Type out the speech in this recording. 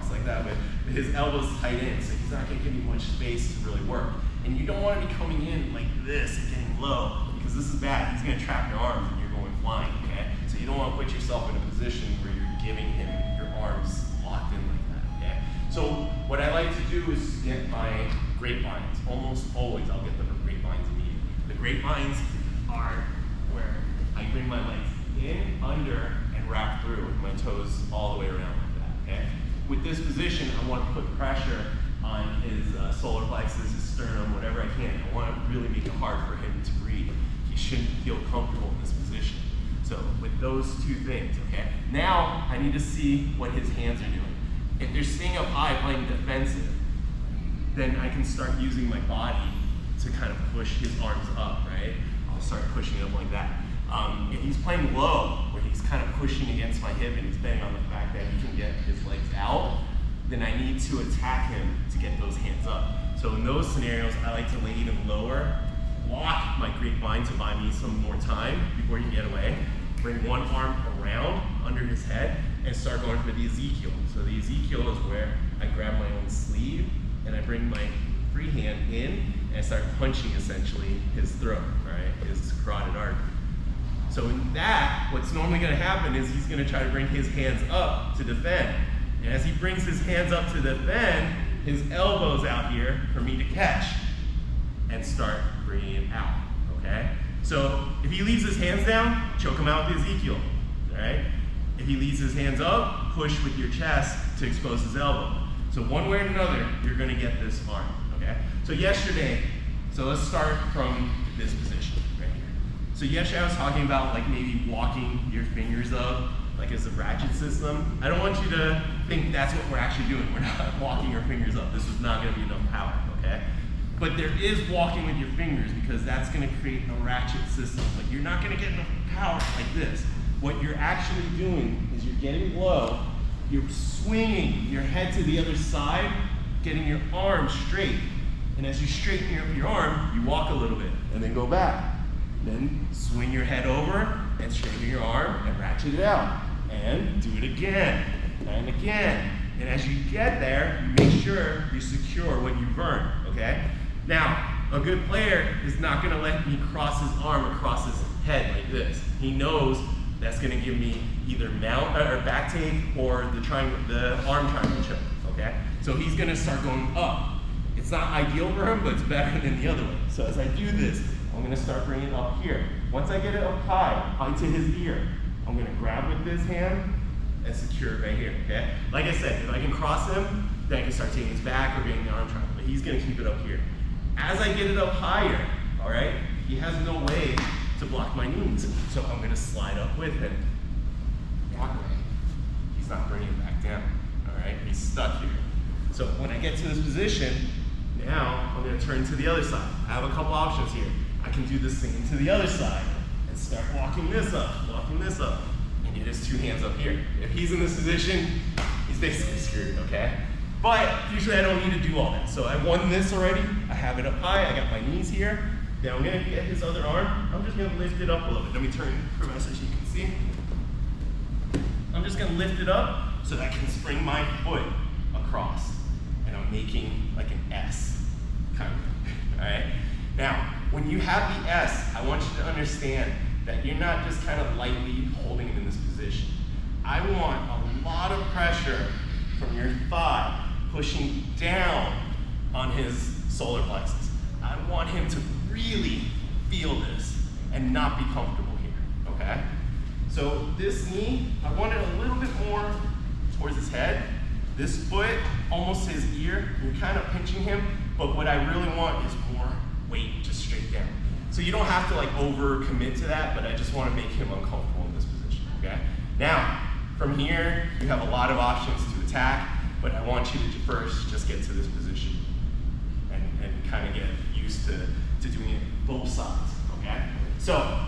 cross like that, but his elbow's tight in, so he's not gonna give you much space to really work. And you don't wanna be coming in like this and getting low, because this is bad. He's gonna trap your arms and you're going flying, okay? So you don't wanna put yourself in a position where you're giving him your arms locked in like that, okay? So what I like to do is get my grapevines. Almost always I'll get the grapevines immediately. The grapevines are where I bring my legs in, under, and wrap through with my toes all the way around like that, okay? With this position, I want to put pressure on his solar plexus, his sternum, whatever I can. I want to really make it hard for him to breathe. He shouldn't feel comfortable in this position. So with those two things, okay? Now I need to see what his hands are doing. If they're staying up high playing defensive, then I can start using my body to kind of push his arms up, right? I'll start pushing up like that. If he's playing low, where he's kind of pushing against my hip and he's betting on the fact that he can get his legs out, then I need to attack him to get those hands up. So in those scenarios, I like to lay even lower, lock my grapevine to buy me some more time before he can get away, bring one arm around under his head, and start going for the Ezekiel. So the Ezekiel is where I grab my own sleeve and I bring my free hand in and I start punching essentially his throat, right? His carotid artery. So in that, what's normally gonna happen is he's gonna try to bring his hands up to defend. And as he brings his hands up to defend, his elbow's out here for me to catch and start bringing it out, okay? So if he leaves his hands down, choke him out with the Ezekiel, all right? If he leaves his hands up, push with your chest to expose his elbow. So one way or another, you're gonna get this arm, okay? So let's start from this position right here. So yesterday I was talking about like maybe walking your fingers up, like as a ratchet system. I don't want you to think that's what we're actually doing. We're not walking our fingers up. This is not gonna be enough power, okay? But there is walking with your fingers because that's gonna create a ratchet system. Like you're not gonna get enough power like this. What you're actually doing is you're getting low, you're swinging your head to the other side, getting your arm straight. And as you straighten your arm, you walk a little bit and then go back. Then swing your head over and straighten your arm and ratchet it out. And do it again and again. And as you get there, you make sure you secure what you burn, okay? Now, a good player is not gonna let me cross his arm across his head like this. He knows that's gonna give me either mount or back take or the arm triangle choke, okay? So he's gonna start going up. It's not ideal for him, but it's better than the other way. So as I do this, I'm gonna start bringing it up here. Once I get it up high to his ear, I'm gonna grab with this hand and secure it right here, okay? Like I said, if I can cross him, then I can start taking his back or getting the arm triangle, but he's gonna keep it up here. As I get it up higher, all right, he has no way to block my knees. So I'm gonna slide up with him. That way, he's not bringing it back down, all right? He's stuck here. So when I get to this position, now I'm gonna turn to the other side. I have a couple options here. I can do this thing to the other side and start walking this up, and get his two hands up here. If he's in this position, he's basically screwed, okay? But usually I don't need to do all that. So I won this already. I have it up high, I got my knees here. Now I'm gonna get his other arm. I'm just gonna lift it up a little bit. Let me turn for us so you can see. I'm just gonna lift it up so that I can spring my foot across. And I'm making like an S, kind of, all right? Now, when you have the S, I want you to understand that you're not just kind of lightly holding him in this position. I want a lot of pressure from your thigh pushing down on his solar plexus. I want him to really feel this and not be comfortable here, okay? So this knee, I want it a little bit more towards his head. This foot, almost to his ear, you're kind of pinching him, but what I really want is more weight just straight down. So you don't have to like over commit to that, but I just want to make him uncomfortable in this position, okay? Now, from here, you have a lot of options to attack, but I want you to first just get to this position and kind of get used to doing it both sides, okay? So